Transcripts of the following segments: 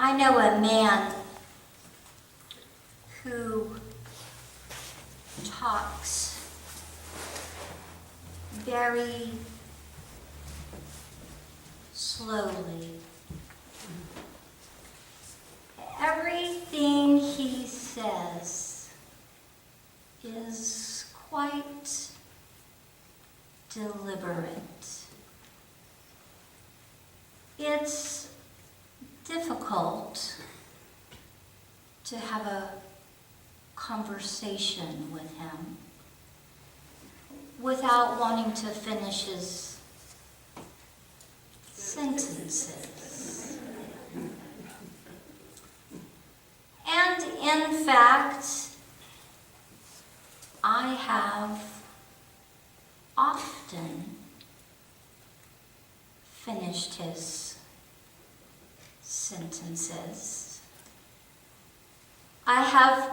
I know a man who talks very slowly. Everything he says is quite deliberate. It's difficult to have a conversation with him without wanting to finish his sentences. And in fact, I have often finished his sentences. I have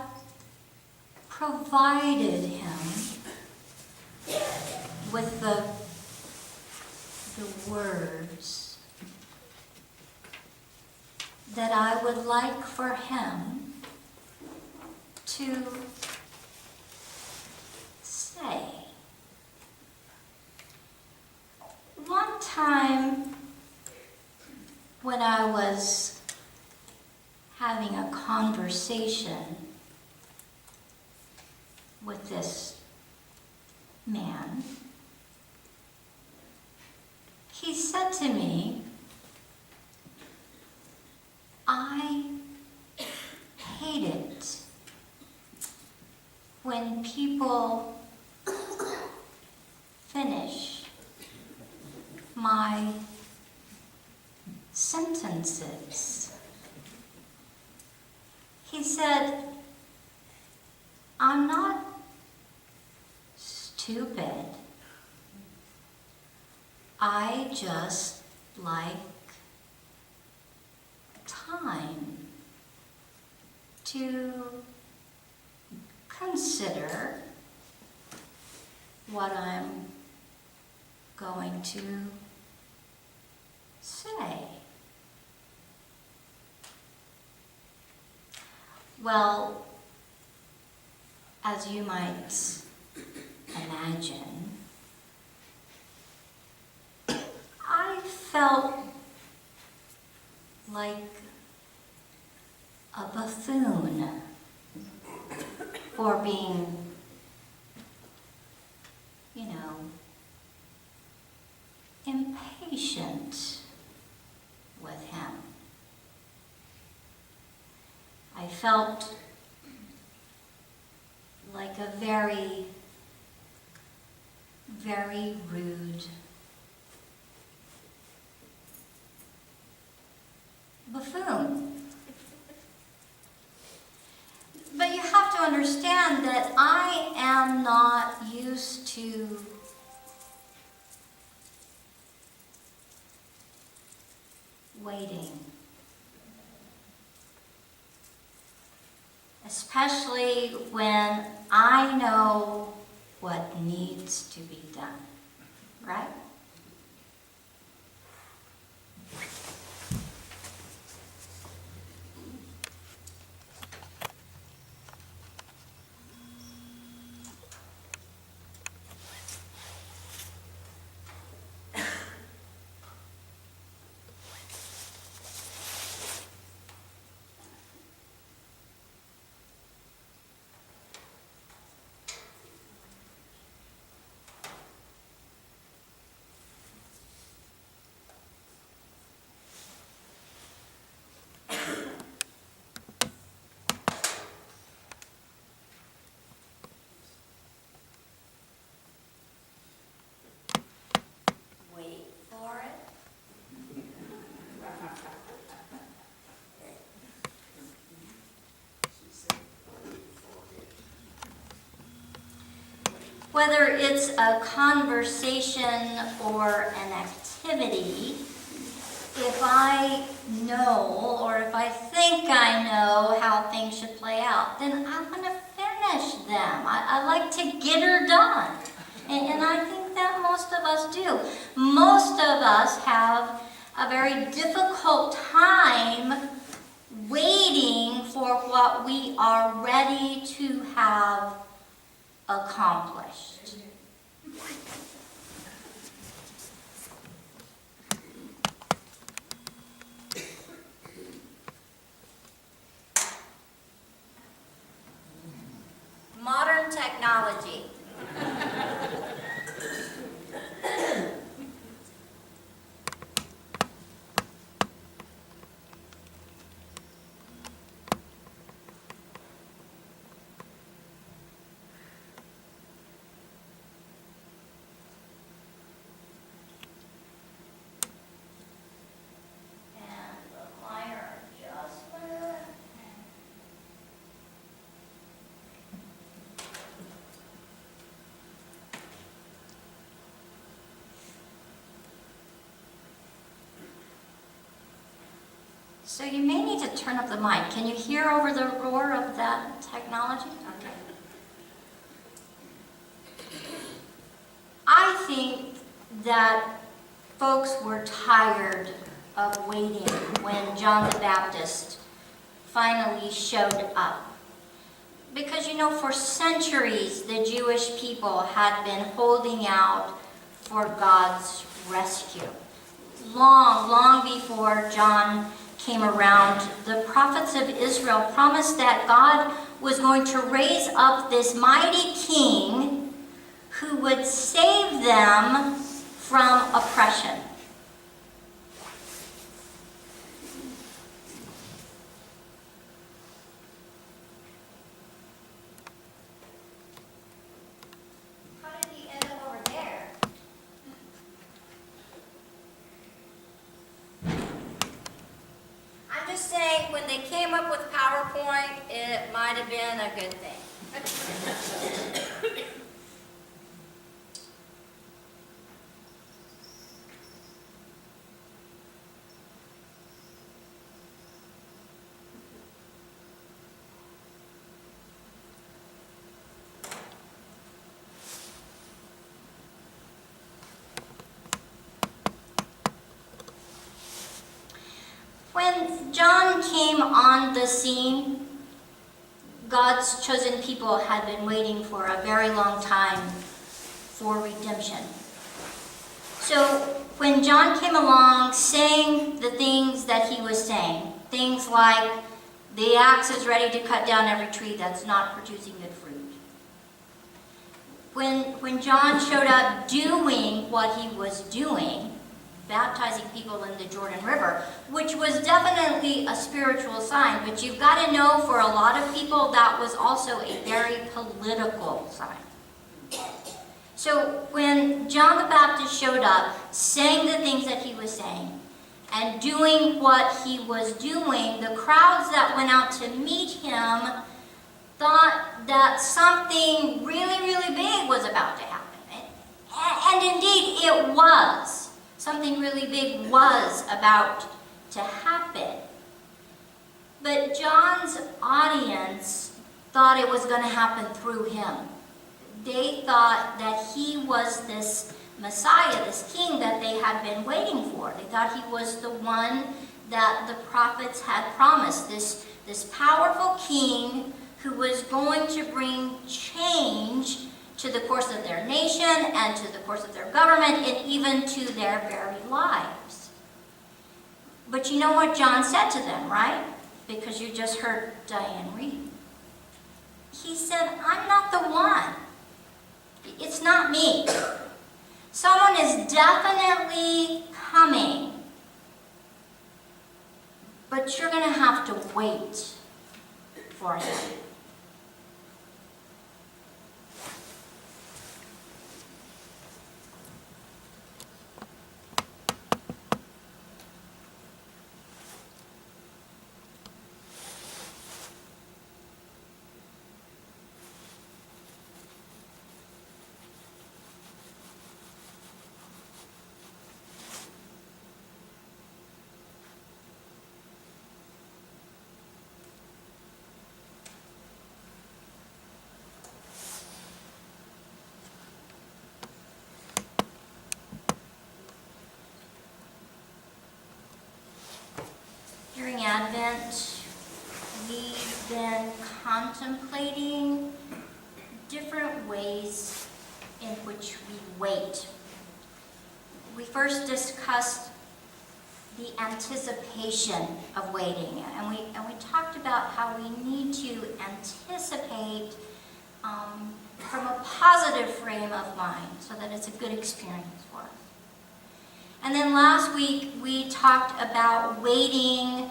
provided him with the words that I would like for him to say. One time when I was having a conversation with this man, he said to me, "I hate it when people finish my sentences." He said, "I'm not stupid. I just like time to consider what I'm going to say." Well, as you might imagine, I felt like a buffoon for being, impatient with him. I felt like a very, very rude buffoon. But you have to understand that I am not used to waiting. Especially when I know what needs to be done, right? Wait for it. Whether it's a conversation or an activity, if I know or if I think I know how things should play out, then I'm going to finish them. I like to get her done. And I think that most of us do. Most of us have a very difficult time waiting for what we are ready to have accomplished. Modern technology. And a minor adjustment. So you may need to turn up the mic. Can you hear over the roar of that technology? Okay. I think that folks were tired of waiting when John the Baptist finally showed up. Because, you know, for centuries, the Jewish people had been holding out for God's rescue. Long, long before John came around, the prophets of Israel promised that God was going to raise up this mighty king who would save them from oppression. How did he end up over there? I'm just saying, when they came up with PowerPoint, it might have been a good thing. When John came on the scene, God's chosen people had been waiting for a very long time for redemption. So when John came along saying the things that he was saying, things like, the axe is ready to cut down every tree that's not producing good fruit. When John showed up doing what he was doing, baptizing people in the Jordan River, which was definitely a spiritual sign, but you've got to know, for a lot of people, that was also a very political sign. So when John the Baptist showed up, saying the things that he was saying, and doing what he was doing, the crowds that went out to meet him thought that something really, really big was about to happen. And indeed, it was. Something really big was about to happen. But John's audience thought it was going to happen through him. They thought that he was this Messiah, this king that they had been waiting for. They thought he was the one that the prophets had promised, this powerful king who was going to bring change to the course of their nation and to the course of their government and even to their very lives. But you know what John said to them, right? Because you just heard Diane read. He said, I'm not the one. It's not me. Someone is definitely coming. But you're going to have to wait for him. During Advent, been contemplating different ways in which we wait. We first discussed the anticipation of waiting, and we talked about how we need to anticipate from a positive frame of mind so that it's a good experience for us. And then last week we talked about waiting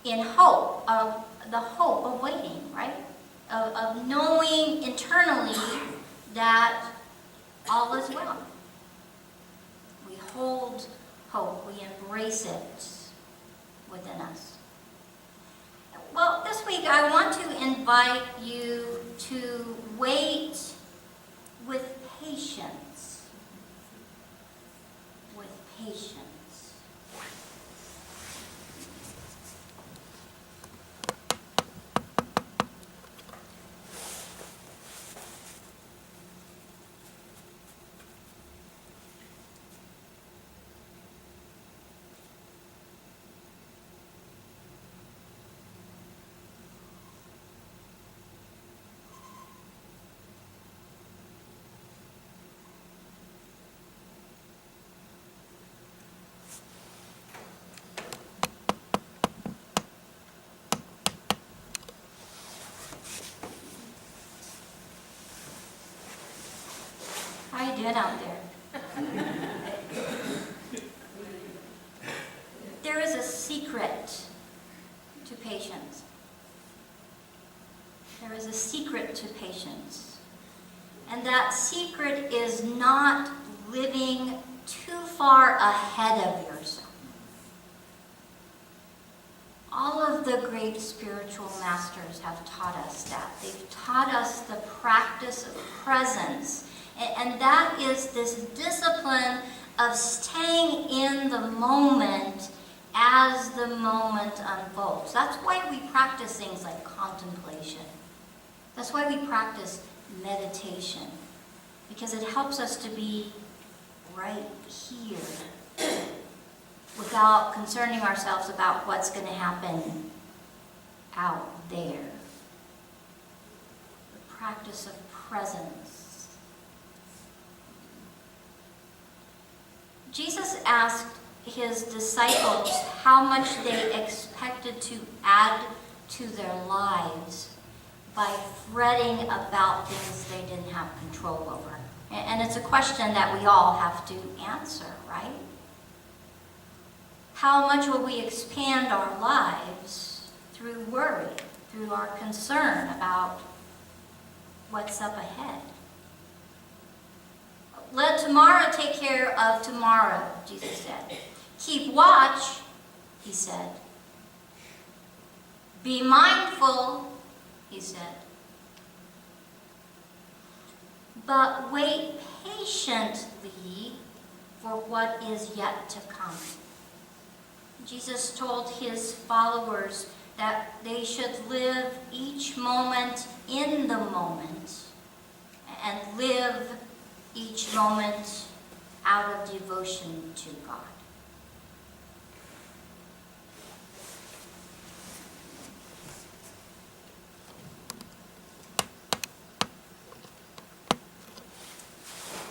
in hope, of the hope of waiting, right? Of knowing internally that all is well. We hold hope, we embrace it within us. Well, this week I want to invite you to wait with patience. With patience. How you doing out there? There is a secret to patience. There is a secret to patience. And that secret is not living too far ahead of yourself. All of the great spiritual masters have taught us that. They've taught us the practice of presence. And that is this discipline of staying in the moment as the moment unfolds. That's why we practice things like contemplation. That's why we practice meditation. Because it helps us to be right here without concerning ourselves about what's going to happen out there. The practice of presence. Jesus asked his disciples how much they expected to add to their lives by fretting about things they didn't have control over. And it's a question that we all have to answer, right? How much will we expand our lives through worry, through our concern about what's up ahead? Let tomorrow take care of tomorrow, Jesus said. Keep watch, he said. Be mindful, he said. But wait patiently for what is yet to come. Jesus told his followers that they should live each moment in the moment and live each moment out of devotion to God.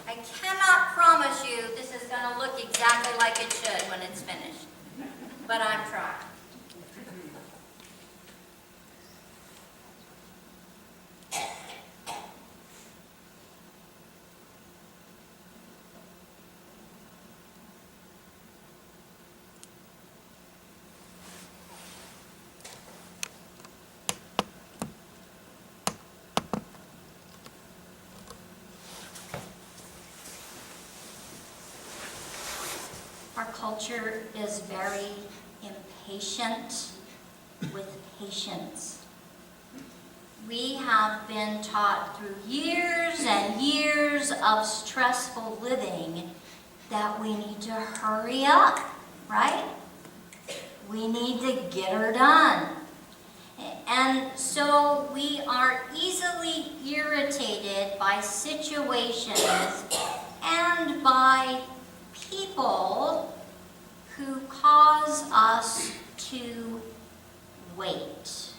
I cannot promise you this is going to look exactly like it should when it's finished, but I'm trying. Our culture is very impatient with patience. We have been taught through years and years of stressful living that we need to hurry up, right? We need to get her done. And so we are easily irritated by situations and by people who cause us to wait.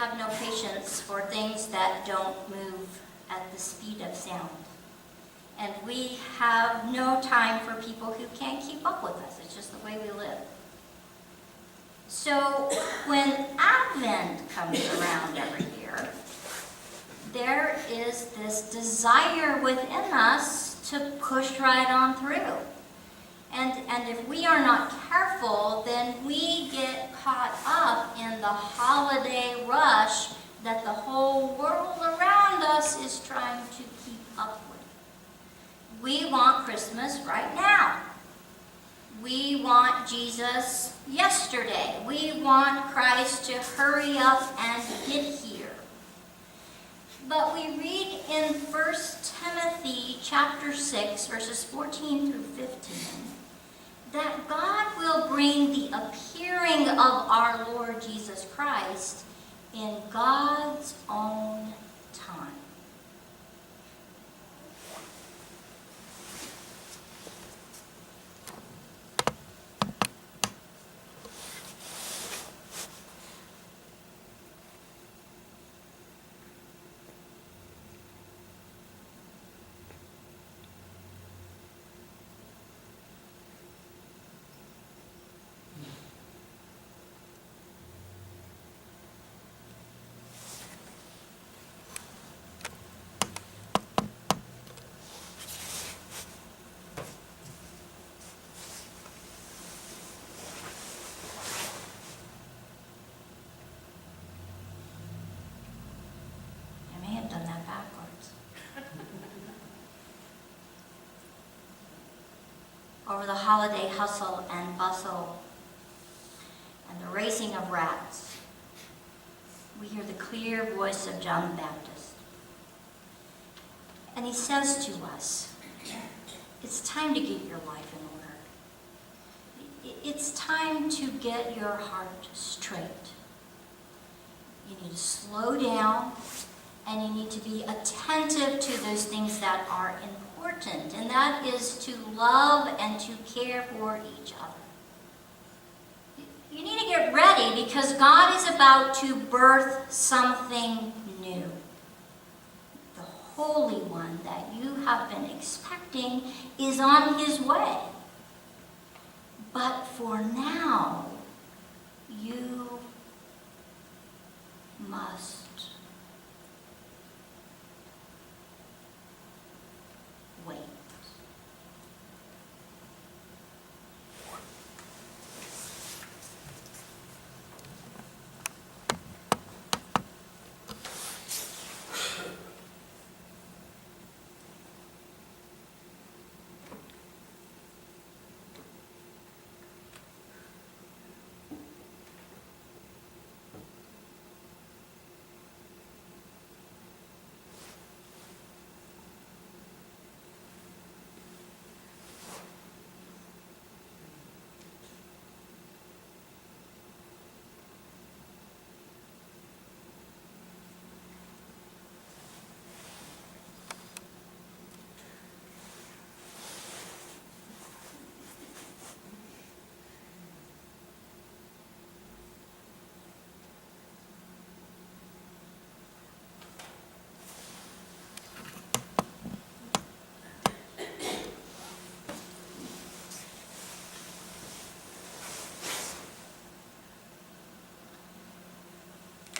have no patience for things that don't move at the speed of sound. And we have no time for people who can't keep up with us. It's just the way we live. So when Advent comes around every year, there is this desire within us to push right on through. And if we are not careful, then we get caught up in the holiday rush that the whole world around us is trying to keep up with. We want Christmas right now. We want Jesus yesterday. We want Christ to hurry up and get here. But we read in 1 Timothy chapter 6, verses 14 through 15, that God will bring the appearing of our Lord Jesus Christ in God's own time. Over the holiday hustle and bustle and the racing of rats, we hear the clear voice of John the Baptist. And he says to us, it's time to get your life in order. It's time to get your heart straight. You need to slow down, and you need to be attentive to those things that are important. And that is to love and to care for each other. You need to get ready because God is about to birth something new. The Holy One that you have been expecting is on his way. But for now, you must wait.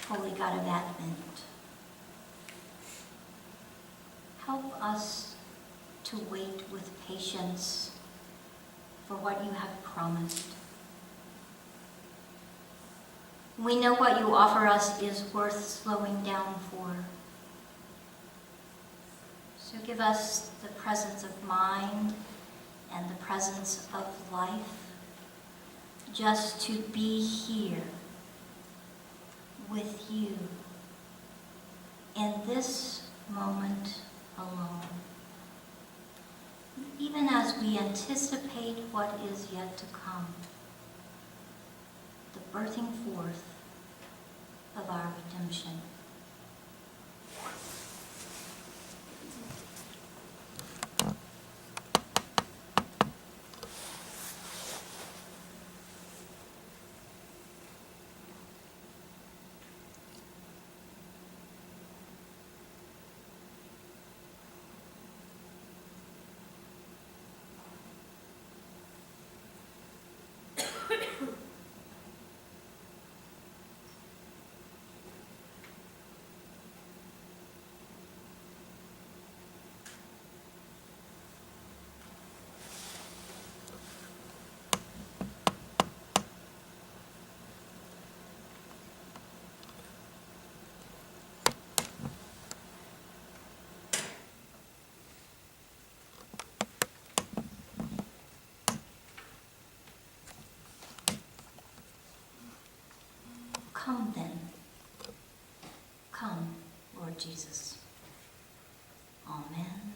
Holy God of Advent, help us to wait with patience for what you have promised. We know what you offer us is worth slowing down for. So give us the presence of mind and the presence of life just to be here with you in this moment alone, even as we anticipate what is yet to come, the birthing forth of our redemption. Come then. Come, Lord Jesus. Amen.